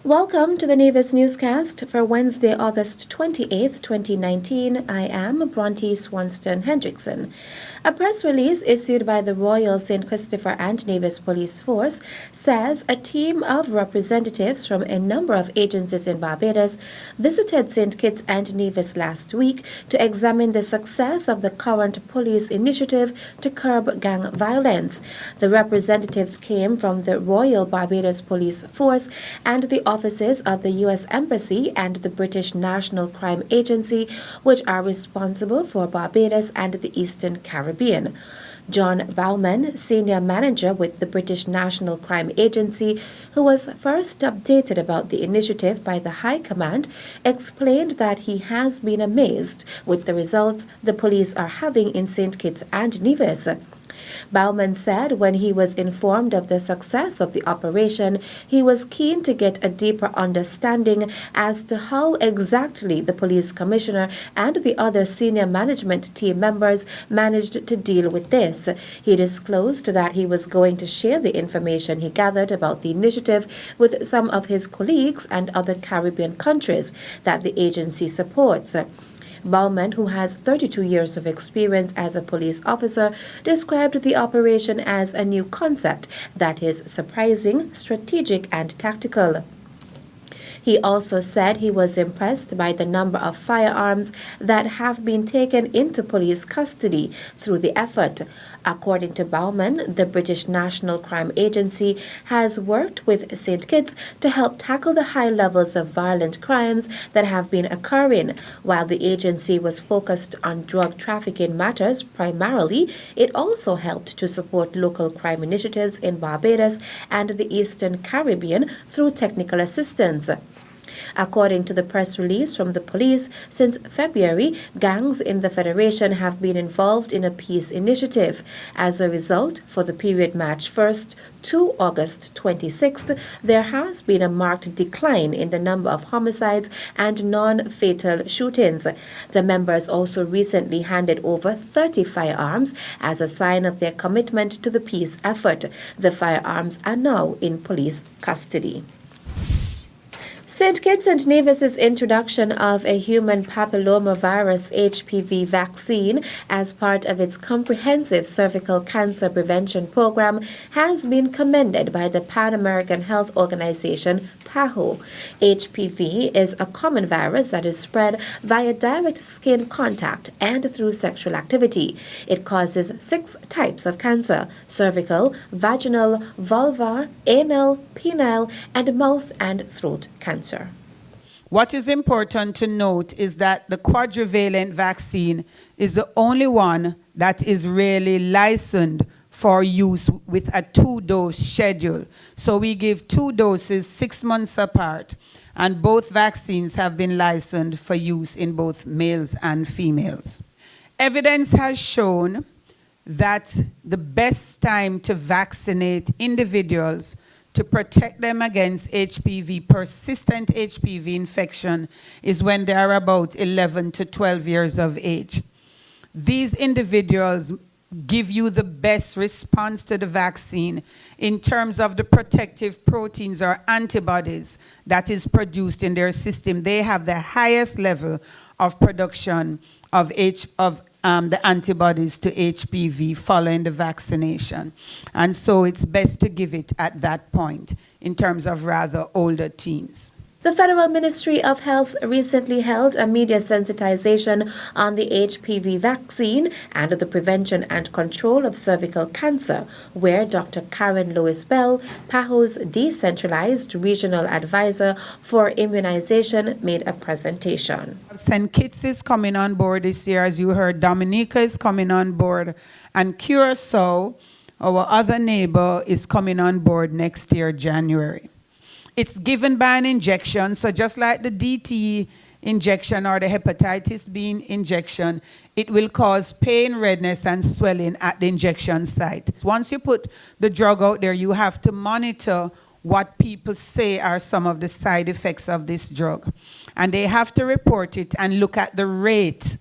Welcome to the Nevis Newscast for Wednesday, August 28th, 2019. I am Bronte Swanston Hendrickson. A press release issued by the Royal St. Christopher and Nevis Police Force says a team of representatives from a number of agencies in Barbados visited St. Kitts and Nevis last week to examine the success of the current police initiative to curb gang violence. The representatives came from the Royal Barbados Police Force and the offices of the U.S. Embassy and the British National Crime Agency, which are responsible for Barbados and the Eastern Caribbean. John Bowman, senior manager with the British National Crime Agency, who was first updated about the initiative by the High Command, explained that he has been amazed with the results the police are having in St. Kitts and Nevis. Bowman said when he was informed of the success of the operation, he was keen to get a deeper understanding as to how exactly the police commissioner and the other senior management team members managed to deal with this. He disclosed that he was going to share the information he gathered about the initiative with some of his colleagues and other Caribbean countries that the agency supports. Bowman, who has 32 years of experience as a police officer, described the operation as a new concept that is surprising, strategic, and tactical. He also said he was impressed by the number of firearms that have been taken into police custody through the effort. According to Bowman, the British National Crime Agency has worked with St. Kitts to help tackle the high levels of violent crimes that have been occurring. While the agency was focused on drug trafficking matters primarily, it also helped to support local crime initiatives in Barbados and the Eastern Caribbean through technical assistance. According to the press release from the police, since February, gangs in the Federation have been involved in a peace initiative. As a result, for the period March 1st to August 26th, there has been a marked decline in the number of homicides and non-fatal shootings. The members also recently handed over 30 firearms as a sign of their commitment to the peace effort. The firearms are now in police custody. St. Kitts and Nevis's introduction of a human papillomavirus HPV vaccine as part of its comprehensive cervical cancer prevention program has been commended by the Pan American Health Organization, PAHO. HPV is a common virus that is spread via direct skin contact and through sexual activity. It causes 6 types of cancer: cervical, vaginal, vulvar, anal, penile, and mouth and throat cancer. What is important to note is that the quadrivalent vaccine is the only one that is really licensed for use with a 2-dose schedule. So we give 2 doses 6 months apart, and both vaccines have been licensed for use in both males and females. Evidence has shown that the best time to vaccinate individuals to protect them against HPV, persistent HPV infection, is when they are about 11 to 12 years of age. These individuals give you the best response to the vaccine in terms of the protective proteins or antibodies that is produced in their system. They have the highest level of production of the antibodies to HPV following the vaccination. And so it's best to give it at that point in terms of rather older teens. The Federal Ministry of Health recently held a media sensitization on the HPV vaccine and the prevention and control of cervical cancer, where Dr. Karen Lewis-Bell, PAHO's decentralized regional advisor for immunization, made a presentation. St. Kitts is coming on board this year, as you heard. Dominica is coming on board, and Curacao, our other neighbor, is coming on board next year, January. It's given by an injection, so just like the DT injection or the hepatitis B injection, it will cause pain, redness, and swelling at the injection site. Once you put the drug out there, you have to monitor what people say are some of the side effects of this drug. And they have to report it and look at the rate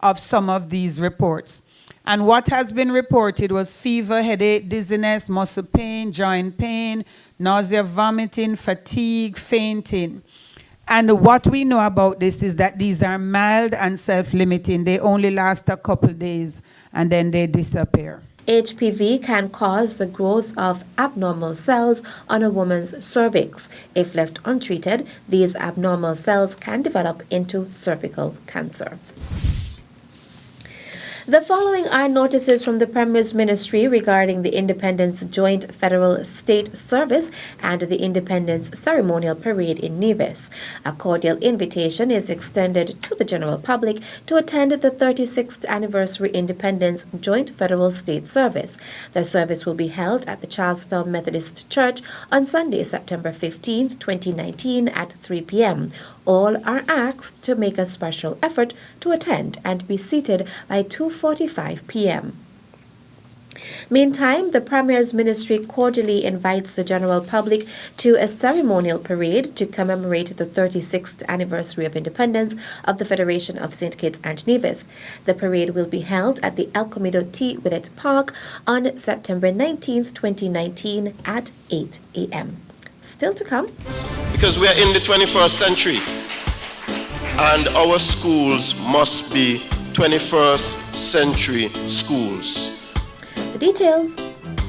of some of these reports. And what has been reported was fever, headache, dizziness, muscle pain, joint pain, nausea, vomiting, fatigue, fainting. And what we know about this is that these are mild and self-limiting. They only last a couple days and then they disappear. HPV can cause the growth of abnormal cells on a woman's cervix. If left untreated, these abnormal cells can develop into cervical cancer. The following are notices from the Premier's Ministry regarding the Independence Joint Federal State Service and the Independence Ceremonial Parade in Nevis. A cordial invitation is extended to the general public to attend the 36th Anniversary Independence Joint Federal State Service. The service will be held at the Charlestown Methodist Church on Sunday, September 15, 2019 at 3 p.m. All are asked to make a special effort to attend and be seated by 2:45 p.m. Meantime, the Premier's Ministry cordially invites the general public to a ceremonial parade to commemorate the 36th anniversary of independence of the Federation of St. Kitts and Nevis. The parade will be held at the El Comido T. Willett Park on September 19, 2019 at 8 a.m. Still to come. Because we are in the 21st century and our schools must be 21st century schools. The details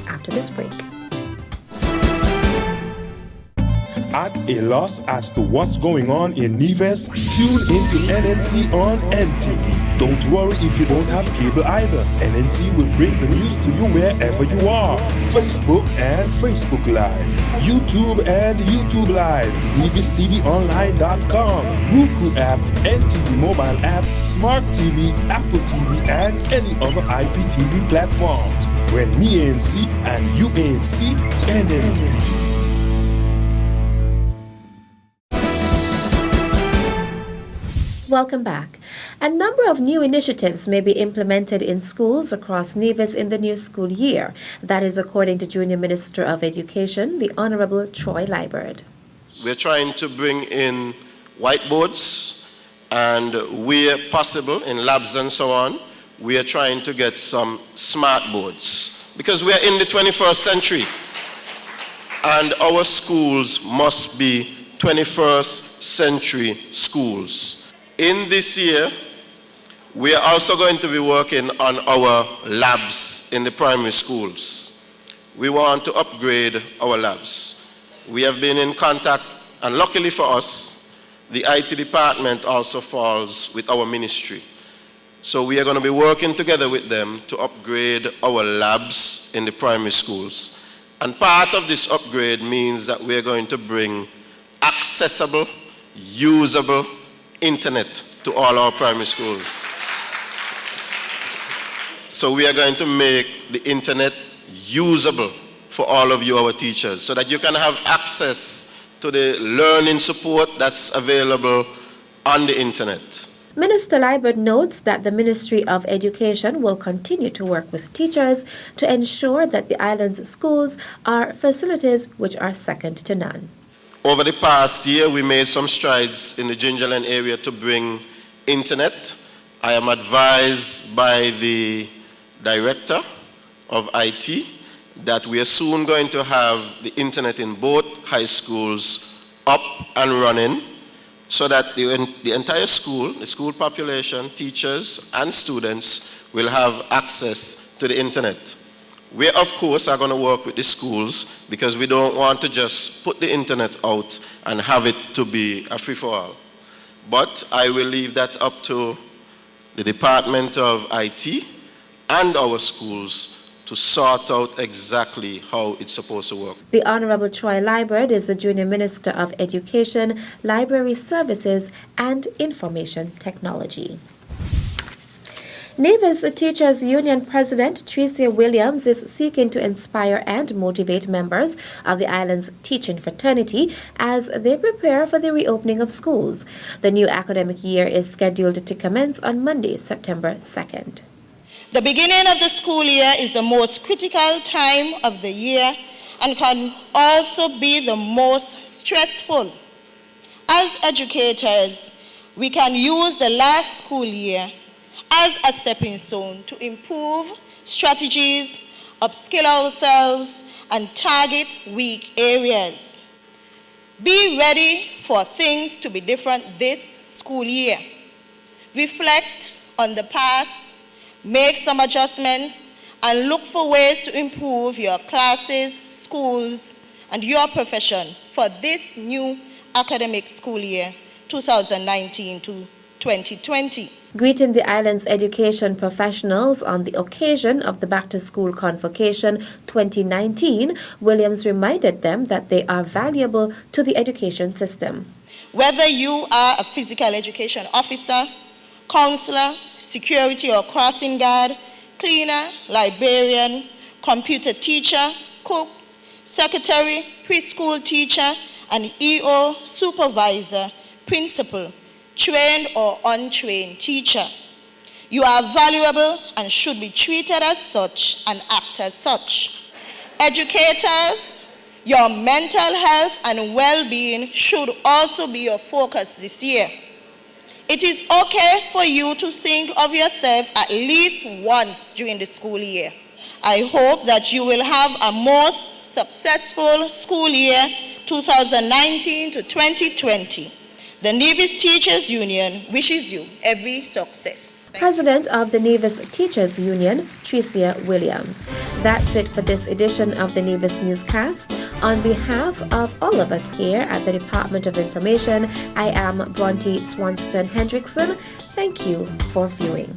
after this break. At a loss as to what's going on in Nevis? Tune into NNC on NTV. Don't worry if you don't have cable either. NNC will bring the news to you wherever you are. Facebook and Facebook Live. YouTube and YouTube Live. NevisTVOnline.com. Roku app, NTV mobile app, Smart TV, Apple TV, and any other IPTV platforms. When me ANC and you ANC, NNC. Welcome back. A number of new initiatives may be implemented in schools across Nevis in the new school year. That is according to Junior Minister of Education, the Honorable Troy Liburd. We're trying to bring in whiteboards, and where possible in labs and so on, we are trying to get some smart boards. Because we are in the 21st century and our schools must be 21st century schools. In this year, we are also going to be working on our labs in the primary schools. We want to upgrade our labs. We have been in contact, and luckily for us, the IT department also falls with our ministry. So we are going to be working together with them to upgrade our labs in the primary schools. And part of this upgrade means that we are going to bring accessible, usable internet to all our primary schools. So we are going to make the internet usable for all of you, our teachers, so that you can have access to the learning support that's available on the internet. Minister Liburd notes that the Ministry of Education will continue to work with teachers to ensure that the island's schools are facilities which are second to none. Over the past year, we made some strides in the Gingerland area to bring internet. I am advised by the Director of IT that we are soon going to have the internet in both high schools up and running so that the entire school, the school population, teachers and students will have access to the internet. We, of course, are going to work with the schools because we don't want to just put the internet out and have it to be a free-for-all. But I will leave that up to the Department of IT and our schools to sort out exactly how it's supposed to work. The Honorable Troy Liburd is the Junior Minister of Education, Library Services and Information Technology. Nevis Teachers Union President Tricia Williams is seeking to inspire and motivate members of the island's teaching fraternity as they prepare for the reopening of schools. The new academic year is scheduled to commence on Monday, September 2nd. The beginning of the school year is the most critical time of the year and can also be the most stressful. As educators, we can use the last school year as a stepping stone to improve strategies, upskill ourselves, and target weak areas. Be ready for things to be different this school year. Reflect on the past, make some adjustments, and look for ways to improve your classes, schools, and your profession for this new academic school year, 2019 to 2020. Greeting the island's education professionals on the occasion of the Back-to-School Convocation 2019, Williams reminded them that they are valuable to the education system. Whether you are a physical education officer, counselor, security or crossing guard, cleaner, librarian, computer teacher, cook, secretary, preschool teacher, and EO supervisor, principal, trained or untrained teacher. You are valuable and should be treated as such and act as such. Educators, your mental health and well-being should also be your focus this year. It is okay for you to think of yourself at least once during the school year. I hope that you will have a most successful school year 2019 to 2020. The Nevis Teachers Union wishes you every success. President of the Nevis Teachers Union, Tricia Williams. That's it for this edition of the Nevis Newscast. On behalf of all of us here at the Department of Information, I am Bronte Swanston Hendrickson. Thank you for viewing.